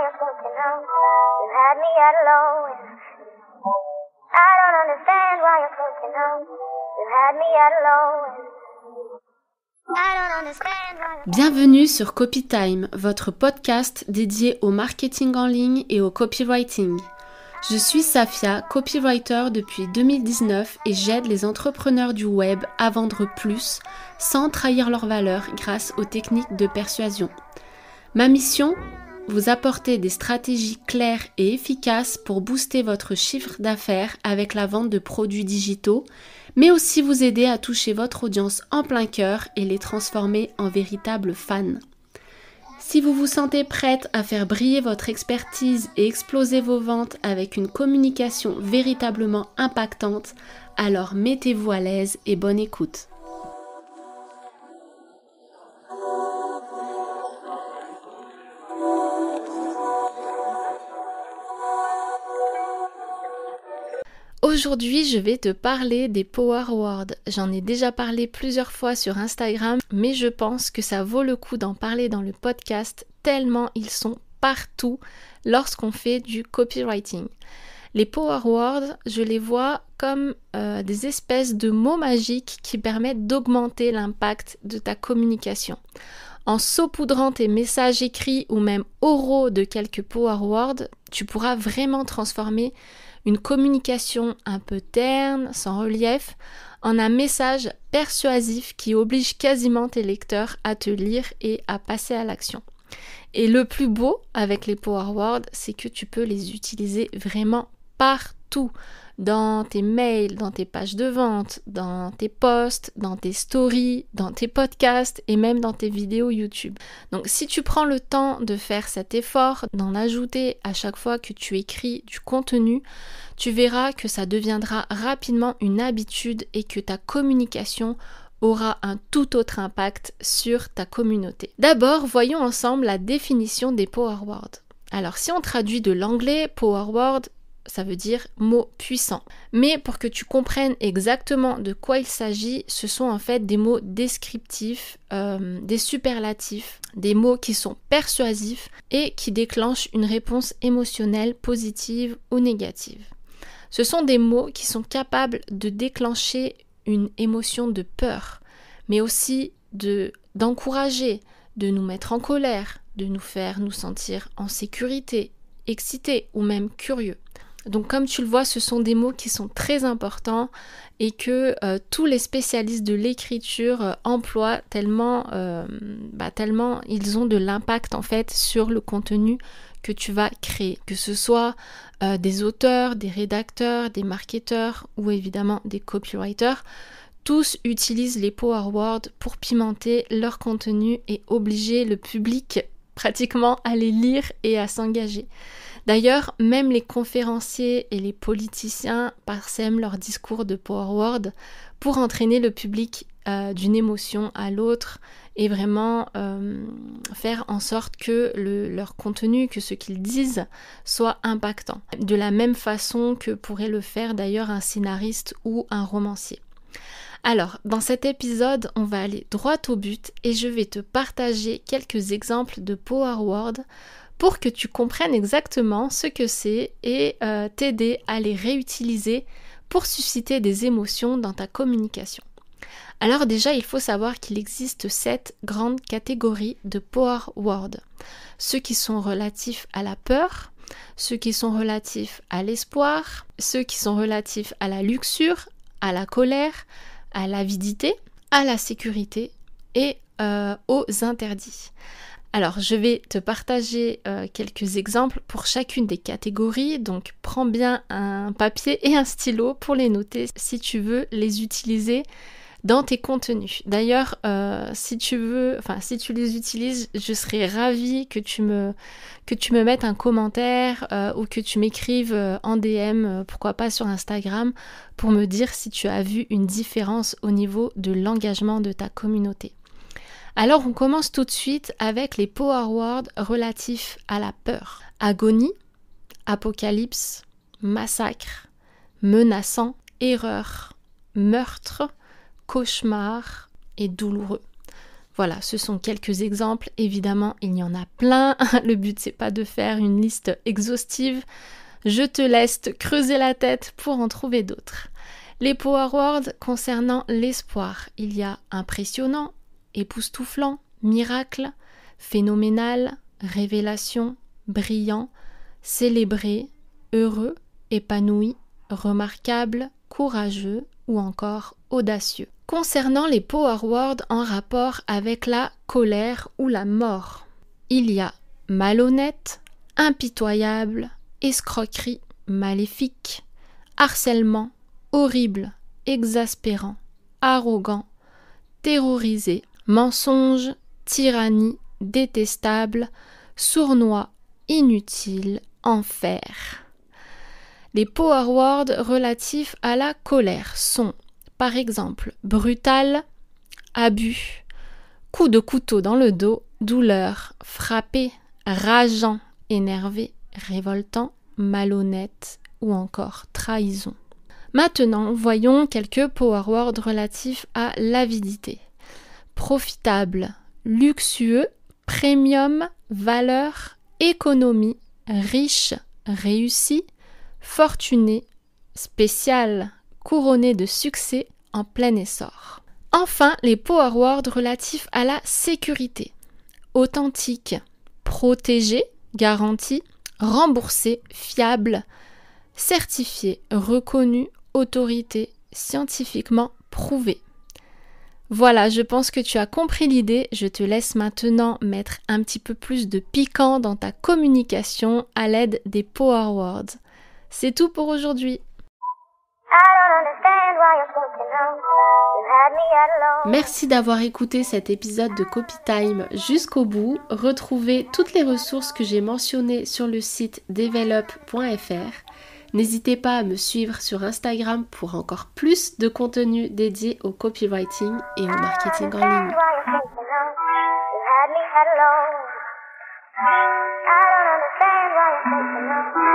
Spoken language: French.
you're smoking on. You had me at a low and I don't understand why you're smoking on. You had me at a low and I don't understand why you're... Bienvenue sur Copytime, votre podcast dédié au marketing en ligne et au copywriting. Je suis Safia, copywriter depuis 2019 et j'aide les entrepreneurs du web à vendre plus sans trahir leurs valeurs grâce aux techniques de persuasion. Ma mission ? Vous apporter des stratégies claires et efficaces pour booster votre chiffre d'affaires avec la vente de produits digitaux, mais aussi vous aider à toucher votre audience en plein cœur et les transformer en véritables fans. Si vous vous sentez prête à faire briller votre expertise et exploser vos ventes avec une communication véritablement impactante, alors mettez-vous à l'aise et bonne écoute. Aujourd'hui, je vais te parler des Power Words. J'en ai déjà parlé plusieurs fois sur Instagram, mais je pense que ça vaut le coup d'en parler dans le podcast tellement ils sont partout lorsqu'on fait du copywriting. Les Power Words, je les vois comme des espèces de mots magiques qui permettent d'augmenter l'impact de ta communication. En saupoudrant tes messages écrits ou même oraux de quelques Power Words, tu pourras vraiment transformer une communication un peu terne, sans relief, en un message persuasif qui oblige quasiment tes lecteurs à te lire et à passer à l'action. Et le plus beau avec les Power Words, c'est que tu peux les utiliser vraiment partout, dans tes mails, dans tes pages de vente, dans tes posts, dans tes stories, dans tes podcasts et même dans tes vidéos YouTube. Donc si tu prends le temps de faire cet effort, d'en ajouter à chaque fois que tu écris du contenu, tu verras que ça deviendra rapidement une habitude et que ta communication aura un tout autre impact sur ta communauté. D'abord, voyons ensemble la définition des Power Words. Alors si on traduit de l'anglais, Power Word, ça veut dire mots puissants. Mais pour que tu comprennes exactement de quoi il s'agit, ce sont en fait des mots descriptifs, des superlatifs, des mots qui sont persuasifs et qui déclenchent une réponse émotionnelle positive ou négative. Ce sont des mots qui sont capables de déclencher une émotion de peur, mais aussi d'encourager, de nous mettre en colère, de nous faire nous sentir en sécurité, excités ou même curieux. Donc comme tu le vois, ce sont des mots qui sont très importants et que tous les spécialistes de l'écriture emploient tellement ils ont de l'impact en fait sur le contenu que tu vas créer. Que ce soit des auteurs, des rédacteurs, des marketeurs ou évidemment des copywriters, tous utilisent les Power Words pour pimenter leur contenu et obliger le public pratiquement à les lire et à s'engager. D'ailleurs, même les conférenciers et les politiciens parsèment leurs discours de Power Words pour entraîner le public d'une émotion à l'autre et vraiment faire en sorte que leur contenu, que ce qu'ils disent, soit impactant. De la même façon que pourrait le faire d'ailleurs un scénariste ou un romancier. Alors, dans cet épisode, on va aller droit au but et je vais te partager quelques exemples de Power Words pour que tu comprennes exactement ce que c'est et t'aider à les réutiliser pour susciter des émotions dans ta communication. Alors déjà, il faut savoir qu'il existe 7 grandes catégories de Power Words. Ceux qui sont relatifs à la peur, ceux qui sont relatifs à l'espoir, ceux qui sont relatifs à la luxure, à la colère, à l'avidité, à la sécurité et aux interdits. Alors, je vais te partager quelques exemples pour chacune des catégories, donc prends bien un papier et un stylo pour les noter si tu veux les utiliser dans tes contenus. D'ailleurs, si tu les utilises, je serais ravie que tu me mettes un commentaire ou que tu m'écrives en DM, pourquoi pas sur Instagram, pour me dire si tu as vu une différence au niveau de l'engagement de ta communauté. Alors on commence tout de suite avec les Power Words relatifs à la peur. Agonie, apocalypse, massacre, menaçant, erreur, meurtre, cauchemar et douloureux. Voilà, ce sont quelques exemples. Évidemment, il y en a plein. Le but, c'est pas de faire une liste exhaustive. Je te laisse creuser la tête pour en trouver d'autres. Les Power Words concernant l'espoir, il y a impressionnant, époustouflant, miracle, phénoménal, révélation, brillant, célébré, heureux, épanoui, remarquable, courageux ou encore audacieux. Concernant les Power Words en rapport avec la colère ou la mort, il y a malhonnête, impitoyable, escroquerie, maléfique, harcèlement, horrible, exaspérant, arrogant, terrorisé, mensonge, tyrannie, détestable, sournois, inutile, enfer. Les Power Words relatifs à la colère sont, par exemple, brutal, abus, coup de couteau dans le dos, douleur, frappé, rageant, énervé, révoltant, malhonnête ou encore trahison. Maintenant, voyons quelques Power Words relatifs à l'avidité. Profitable, luxueux, premium, valeur, économie, riche, réussi, fortuné, spécial, couronné de succès, en plein essor. Enfin, les Power Words relatifs à la sécurité. Authentique, protégé, garanti, remboursé, fiable, certifié, reconnu, autorité, scientifiquement prouvé. Voilà, je pense que tu as compris l'idée. Je te laisse maintenant mettre un petit peu plus de piquant dans ta communication à l'aide des Power Words. C'est tout pour aujourd'hui. Merci d'avoir écouté cet épisode de Copy Time jusqu'au bout. Retrouvez toutes les ressources que j'ai mentionnées sur le site develop.fr. N'hésitez pas à me suivre sur Instagram pour encore plus de contenu dédié au copywriting et au marketing en ligne. I don't understand why you're